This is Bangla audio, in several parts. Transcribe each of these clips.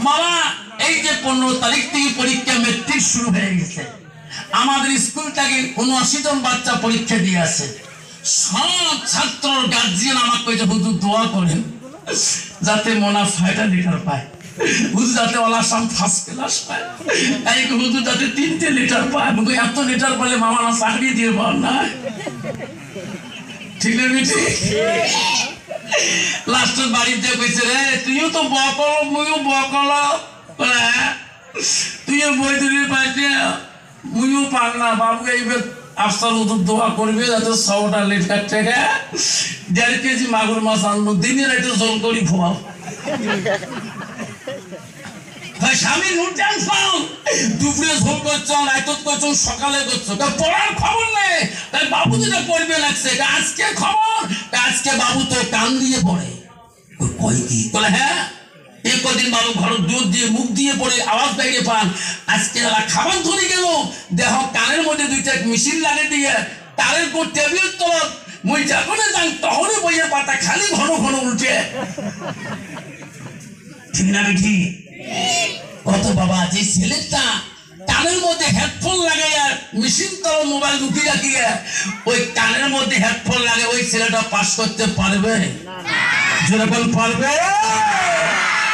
মামা এই যে 15 তারিখ থেকে পরীক্ষা মেট্রিক শুরু হয়ে গেছে। আমাদের স্কুলটাকে 79 জন বাচ্চা পরীক্ষা দিয়ে আছে। সব ছাত্র গার্জিয়ান আমাকে কইছে হুজুর দোয়া করেন যাতে মুনাফাটা লিটার পায়, হুজুর যাতে ওলাসাম ফার্স্ট ক্লাস পায়, এই হুজুর যাতে 3টে লিটার পায়। আমি এত লিটার পেলে মামা না চাকরি দিয়ে পার না, ঠিক না বেটি? লাস্টের বাড়িতে কইছে রে তুইও তো বকল মুইও বকল, তুইও বই তুলি পাইছে মুইও পার না। বাবুকে এইবার আফসার হুজুর দোয়া করবে যাতে 100টা লিটার থেকে 1.5 কেজি মাগুর মাছ আনবো, দিনের একটু জল করি খোয়াও। স্বামী নুরজান খাও দুপুরে ঝোল করছো, রাইতত করছো, সকালে করছো, পড়ার খবর নেই। তাই বাবু যেটা পড়বে লাগছে আজকে খবর, আজকে বাবু তো কান দিয়ে পড়ে। কয় কি বলে? হ্যাঁ এই কদিন বাবু ঘর দুধ দিয়ে মুখ দিয়ে পড়ে আওয়াজ বাইরে পান। আজকে খাবার ধরে গেল দেহ কানের মধ্যে 2টা মেশিন লাগে দিয়ে তারের উপর টেবিল তো মুই যখন যান তখনই বইয়ের পাতা খালি ঘন ঘন উল্টে, ঠিক না বেঠি? কত বাবা যে ছেলেটা কানের মধ্যে হেডফোন লাগাইয়া মেশিন তো মোবাইল ঢুকি রাখিয়া ওই কানের মধ্যে হেডফোন লাগে, ওই ছেলেটা পাস করতে পারবে? যেরকম পারবে।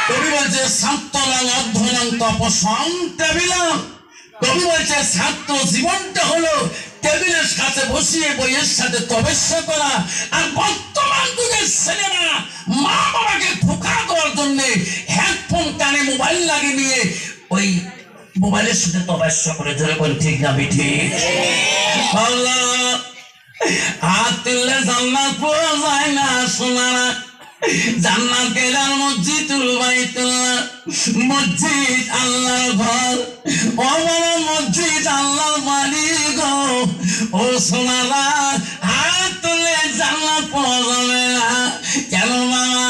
কবি বলছে ছাত্রলাং অধ্যয়ন তপসং টেবিলাং। কবি বলছে ছাত্র জীবনটা হলো টেবিলের সাথে বসিয়ে বইয়ের সাথে তপস্যা করা। আর বর্তমান যুগের ছেলেরা মা বাবাকে ধোঁকা দেওয়ার জন্য হেডফোন কানে মোবাইল লাগিয়ে নিয়ে ওই মোবাইলের সাথে তপস্যা করে। যেরকম ঠিক না বেঠি? হাত তুললে জান্নাত পাওয়া যায় না সোনারা। জান্নাত গেলাম মসজিদুল বাইতুল্লাহ, মসজিদ আল্লাহর ঘর। ও বাবা মসজিদ আল্লাহর বাড়ি গো, ও সোনারা হাত তুলে জান্নাত পাওয়া যাবে না। কেন বাবা?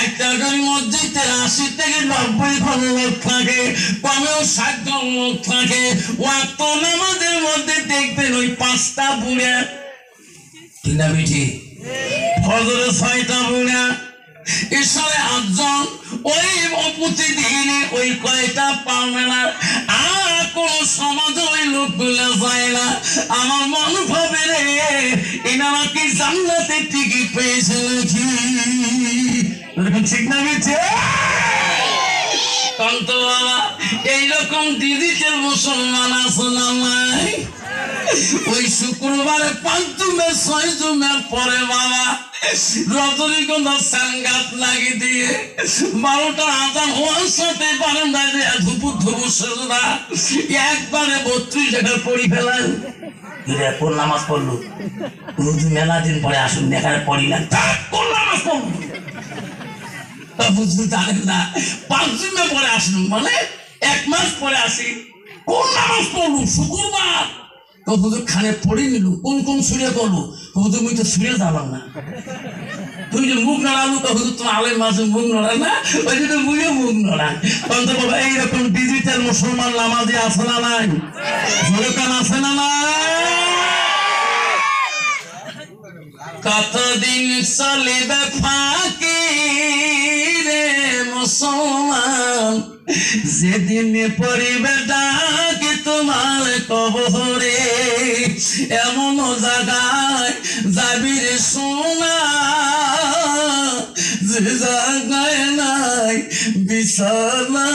একটা করে মসজিদের 80 থেকে 90 ঘর লোক থাকে, কমেও 60 জন লোক থাকে। ওয়াক্ত নামাজের মধ্যে দেখবেন ওই 5টা বুড়া, ঠিক না বেঠি? ফজরে 6টা বুড়া, ঈশ্বরে 8 জন, ওই প্রতিদিনে ওই কয়টা পাবে না। আর কোন সমাজ ওই লোকগুলো যায় না। আমার মন ভাবে রে এনারা কি জান্নাতে টিকিট পেয়েছে নাকি? ঠিক না বেঠি? কান্ত বাবা এইরকম ডিজিটাল মুসলমান আছে না নাই? ওই শুক্রবারে 5 জুমের 6 জুমের পরে বাবা রজনীগন্ধা সাংগাত লাগিয়ে দিয়ে 12টা আজান হওয়ার সাথে বারান্দায় ধুপুর ধুপুর সেজদা একবারে 32 টাকা পড়ি ফেলান। কোন নামাজ পড়লো? মেলা দিন পরে আসুন দেখার পড়ি না, কোন নামাজ পড়লো বুঝতে জানেন না। 5 জুমে পরে আসুন মানে 1 মাস পরে আসি। কোন নামাজ পড়লু? শুক্রবার। তো হুজুর খানে পড়ে নিল, কোন কোন সুরে করলো? হুজুর মুই তো সুরে জানাম না। তুমি যে মুখ নড়ালু তো হুজুর তোমার আলের মাঝে মুখ নড়া না, ওই যে মুইও মুখ নড়ান। তখন তো বাবা এইরকম ডিজিটাল মুসলমান নামাজে আছে না নাই? কান আছে না নাই? কতদিন চলিবে ফাঁকি রে মুসলমান, যেদিন পরিবে ডাক তোমার কবরে। এমন জায়গায় যাবি রে সোনা, যে জায়গায় নাই বিছানা।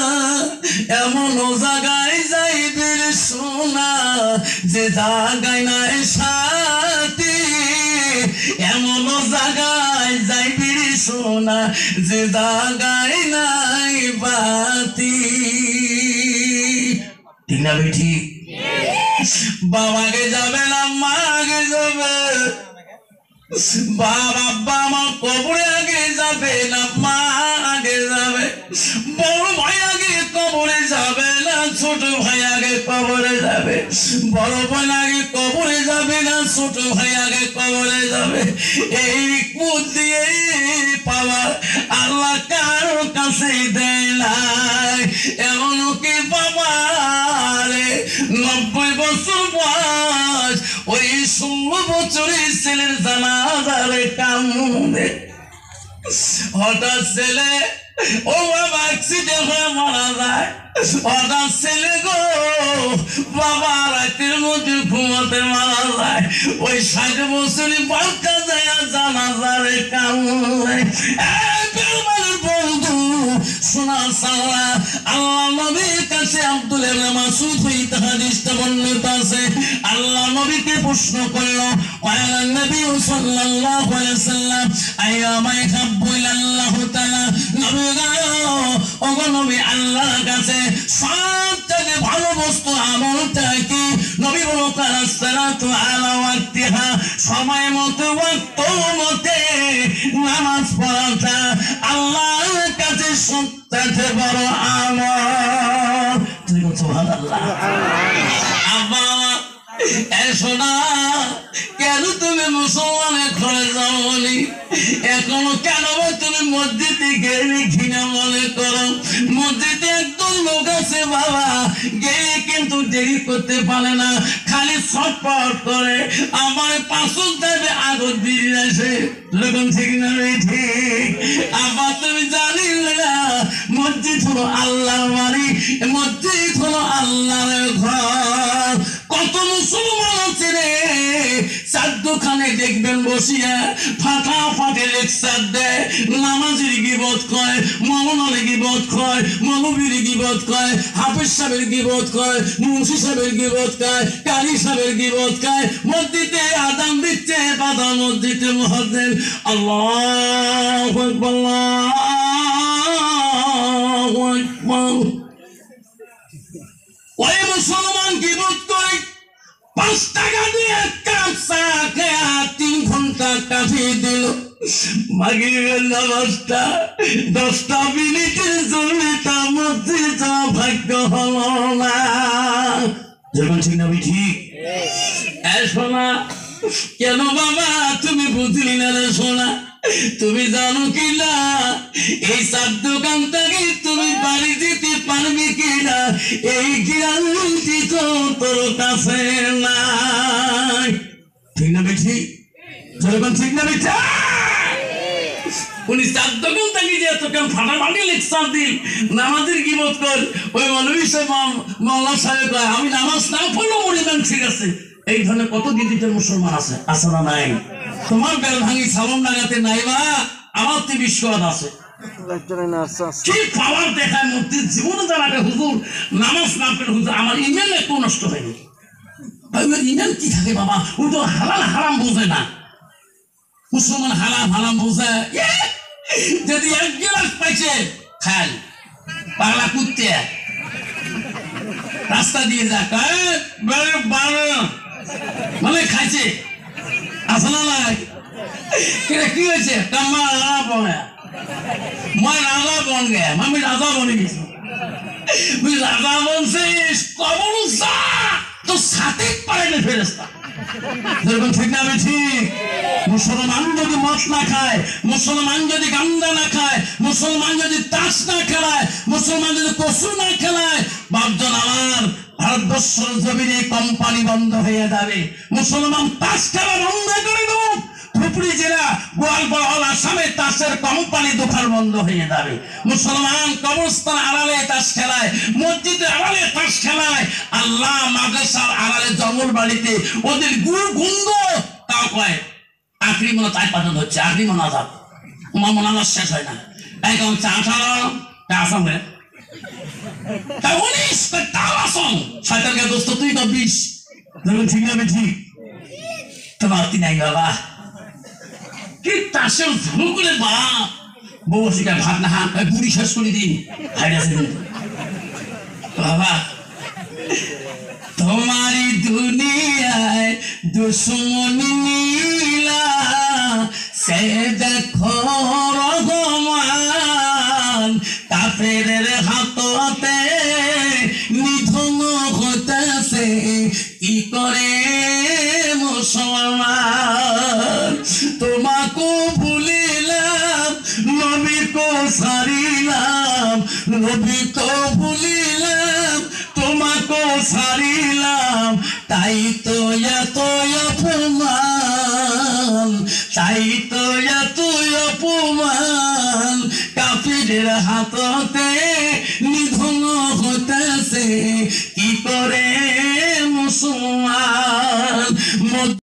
এমন জায়গায় যাইবি রে সোনা, যে জায়গায় নাই সাথী। এমন জায়গায় যাইবি রে সোনা, যে জায়গায় নাই বাতি, ঠিক না বেঠি? বাবাকে যাবে না মাকে যাবে, বাবা আমার কবরে আগে যাবে না মা আগে যাবে। বড় ভাই আগে কবরে যাবে না ছোট ভাই আগে কবরে যাবে। বড় বোন আগে কবরে যাবে না ছোট ভাই আগে কবরে যাবে। এই বুদ্ধি পাওয়ার আল্লাহ কারো কাছে দেয় নাই। এমন কি বাবা রে 90 বছর বয়স ওই 16 বছরের ছেলের জানাজারে কান্দে। হঠাৎ ছেলে ও বাবা অ্যাক্সিডেন্ট হয়ে মারা যায় ওটার ছেলে গো বাবা রাতের মধ্যে ঘুমাতে মারা যায় ওই 60 বছরই বাচ্চা যায় জানাজারে কামড়ে বন্ধু শোনা সাল্লাহ আল্লাহ নবীর কাছে আব্দুল ইবনে মাসউদ হইতে হাদিসটা বর্ণিত আছে আল্লাহ নবীকে প্রশ্ন করলো ওয়া নবী সাল্লাল্লাহু আলাইহি ওয়াসাল্লাম আইয়ামা ইয়াহাব্বু ইলাল্লাহু তাআলা নবী গো ওগো নবী আল্লাহর কাছে সবথেকে ভালো বস্তু আমলটা কি নবী বলল সালাতু আলা ওয়াক্তিহা সময় মতো ওয়াক্ত মতে নামাজ পড়া আল্লাহর কাছে সবথেকে বড় আমল তুই সুবহানাল্লাহ আব্বা শোনা কেন তুমি মুসলমানের ঘরে যাওনি এখনো কেন তুমি মসজিদে গেলে ঘৃণা মনে করো মসজিদে একদম লোক আছে বাবা গেলে কিন্তু দেরি করতে পারে না খালি ছটপট করে আমার পাঁচল দেবে আগত দিয়ে আসে লোকন ঠিক না ঠিক আবার তুমি জানি না মসজিদ হলো আল্লাহর বাড়ি মসজিদ হলো আল্লাহর ঘর কত মুসলমান আছে রে চার দোকানে দেখবেন বসিয়া ফাটাফাটি লেকচার দেয় নামাজের গিবত কয় মৌলানার গিবত কয় মৌলবীর গিবত কয় হাফেজ সাহেবের গিবত কয় মুন্সি সাহেবের গিবত কয় কারি সাহেবের গিবত কয় মসজিদে আযান দিচ্ছে বাধা মসজিদে মুয়াজ্জিন আল্লাহু আকবার আল্লাহু আকবার ওই মুসলমান গিবত করে 5 টাকা দিয়ে কাপ চা খেয়া 3 ঘন্টা কাফি দিল মাগরিবের নামাজটা 10টা মিনিটের জন্য তার মধ্যে যাওয়া ভাগ্য হলো না যখন ঠিক না ঠিক শোনা কেন বাবা তুমি বুঝলি না রে শোনা তুমি জানো কি না এই চার দোকান থেকে তুমি বাড়ি যেতে পারবে কিনা এই গ্যারান্টি তো তোর কাছে নাই ঠিক না বেশি যখন ঠিক না বেশি উনি চার দোকান থেকে যে তোকে ফাটাফাটি লেকচার দিন নামাজের গিবত কর ওই মৌলভী সাহেব মাওলা সাহেব আমি নামাজ না পড়লেও মরিবেন ঠিক আছে এই ধরনের কত গিরিজের মুসলমান আছে আছে না নাই তোমার বেল ভাঙি সালন লাগাতে নাই বা আমার তো বিশ্বাস আছে কি পাওয়ার দেখায় মূর্তির জীবনে জানাতে হুজুর নামাজ না পড়লে হুজুর আমার ইমেল একটু নষ্ট হয়নি ইমেল কি থাকে বাবা ও তো হালাল হারাম বোঝে না মুসলমান হারাম হারাম বোঝে যদি এক গিলাস পাইছে খাল পাগলা কুত্তে রাস্তা দিয়ে যাক মানে খাইছে আসলে নাই কি হয়েছে কাম্মা রাজা বনে মই রাজা বন গে আমি রাজা বনে গেছি রাজা বনছিস কবর তো সাথে পারে না ফেরেস্তা যেরকম ঠিক না আমি ঠিক মুসলমান যদি মদ না খায় মুসলমান যদি গান্দা না খায় মুসলমান যদি তাস না খেলায় মুসলমান যদি কসু না খেলায় বাপজন আমার ভারতবর্ষের জমিনে কোম্পানি বন্ধ হয়ে যাবে মুসলমান তাস খেলা বন্ধ করে দেব ধুপড়ি জেলা গোয়ালপাড়া আসামে তাসের কোম্পানি দোকান বন্ধ হয়ে যাবে মুসলমান কবরস্থান আড়ালে তাস খেলায় মসজিদের আড়ালে তাস খেলায় আল্লাহ মাদ্রাসার আড়ালে জঙ্গল বাড়িতে ওদের গুরু গুন্দ তাও কয় আখরি মনে তাই পাঠানো হচ্ছে আখরি মোনাজাত তোমার মোনাজাত শেষ হয় না তাই কারণ 18 আসামে তাই 19 তাও আসাম শয়তানকে দোস্ত তুই তো 20 ঠিক না ঠিক তোমার কি নাই বাবা কি তাসের ঝুলু করে বাপ বউ শিকার ভাত না হান বুড়ি শেষ করে দিন বাবা তোমারি দুনিয়ায় দুশ্মনী নীলা সে দেখো রহমান কাফেরের হাততে নিধন হতেছে কি করে মুসলমান তোমাকে ভুলিলাম নবীকে সারিলাম নবীকে ভুলিলাম তোমাকে সারিলাম তাই তো এত অপমান তাই তো এত অপমান কাফি নবীজির হাততে